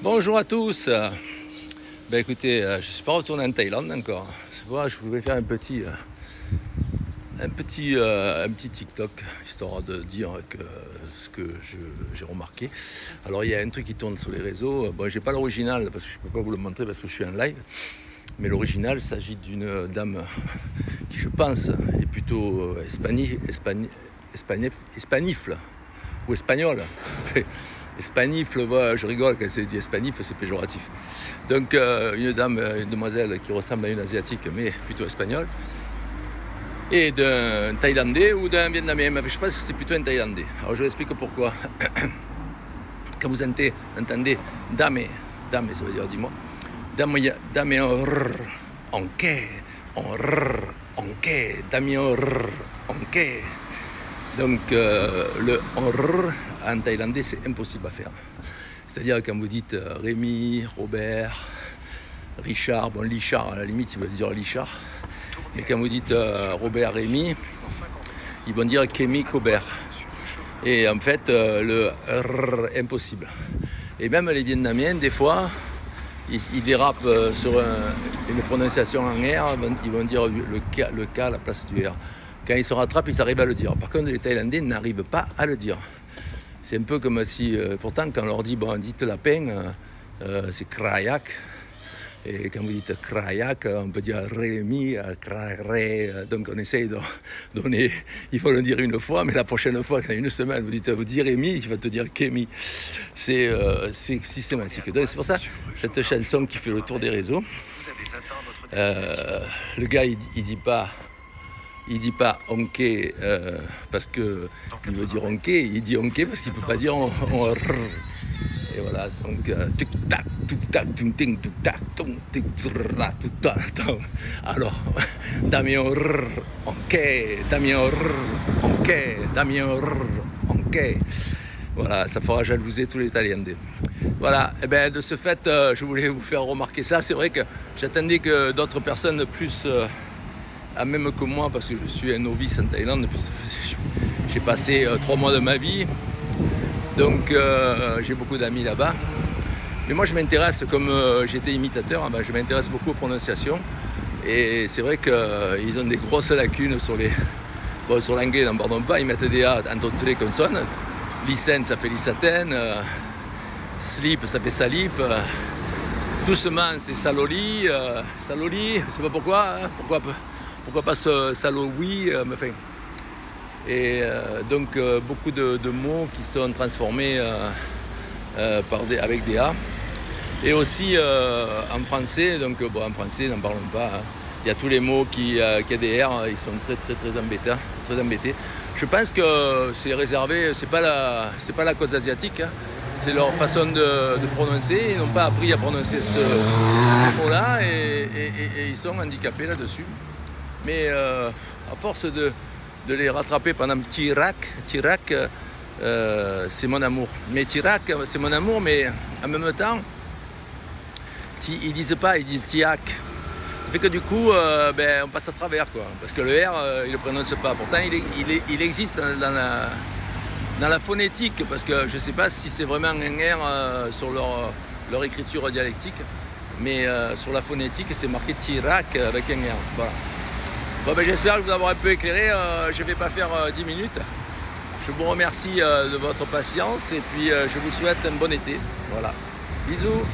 Bonjour à tous. Écoutez, je ne suis pas retourné en Thaïlande encore. C'est pourquoi je voulais faire un petit TikTok, histoire de dire ce que j'ai remarqué. Alors il y a un truc qui tourne sur les réseaux. Bon, j'ai pas l'original parce que je peux pas vous le montrer parce que je suis en live. Mais l'original, il s'agit d'une dame qui, je pense, est plutôt hispanifle ou espagnole. Espanifle, je rigole quand c'est dit espanifle, c'est péjoratif. Donc une dame, une demoiselle qui ressemble à une asiatique, mais plutôt espagnole, et d'un Thaïlandais ou d'un Vietnamien. Mais je pense que c'est plutôt un Thaïlandais. Alors je vous explique pourquoi. Quand vous entendez dame, ça veut dire dis-moi, dame onké, dame onké. Donc le en thaïlandais, c'est impossible à faire. C'est-à-dire quand vous dites Rémi, Robert, Richard, bon Lichard à la limite, il veut dire Lichard. Mais quand vous dites Robert, Rémi, ils vont dire Kémy, Cobert. Et en fait, le R, impossible. Et même les Vietnamiens, des fois, ils dérapent sur une prononciation en R, ils vont dire le K à la place du R. Quand ils se rattrapent, ils arrivent à le dire. Par contre, les Thaïlandais n'arrivent pas à le dire. C'est un peu comme si, pourtant, quand on leur dit, bon, dites lapin, c'est krayak. Et quand vous dites krayak, on peut dire Rémi, kraré. Donc on essaye de donner, il faut le dire une fois, mais la prochaine fois, quand une semaine, vous dites Rémi, il va te dire Kémy. C'est systématique. Donc c'est pour ça, cette chanson qui fait le tour des réseaux, le gars, il dit pas onké parce qu'il veut dire onké, il dit onké parce qu'il ne peut pas dire on. Et voilà, donc tic-tac, tic-tac, tic-ting, tic-tac, tic-tac. Alors, Damien onké, Damien onké, Damien onké. Voilà, ça fera jalouser tous les Thaïlandais. Voilà, et bien de ce fait, je voulais vous faire remarquer ça. C'est vrai que j'attendais que d'autres personnes plus. Même que moi, parce que je suis un novice en Thaïlande, j'ai passé 3 mois de ma vie, donc j'ai beaucoup d'amis là-bas. Mais moi je m'intéresse, comme j'étais imitateur, je m'intéresse beaucoup aux prononciations. Et c'est vrai qu'ils ont des grosses lacunes sur les... Bon, sur l'anglais, n'en parlons pas, ils mettent des A entre toutes les consonnes. Lycène, ça fait lycatène. Slip, ça fait salip. Doucement, c'est saloli. Saloli, je sais pas pourquoi. Pourquoi pas ce salaud oui, enfin. Et donc beaucoup de mots qui sont transformés avec des A. Et aussi en français, donc bon, en français n'en parlons pas. Il y a tous les mots qui a des R, ils sont très embêtés. Je pense que c'est réservé, c'est pas la cause asiatique, hein. C'est leur façon de prononcer. Ils n'ont pas appris à prononcer ces mots-là et ils sont handicapés là-dessus. Mais à force de les rattraper pendant Tirac, c'est mon amour. Mais Tirac, c'est mon amour, mais en même temps, ils disent pas, ils disent Tiac. Ça fait que du coup, on passe à travers, quoi. Parce que le R, ils le prononcent pas. Pourtant, il existe dans la phonétique, parce que je ne sais pas si c'est vraiment un R sur leur écriture dialectique, mais sur la phonétique, c'est marqué Tirac avec un R. Voilà. Bon, j'espère vous avoir un peu éclairé. Je ne vais pas faire 10 minutes. Je vous remercie de votre patience et puis je vous souhaite un bon été. Voilà. Bisous.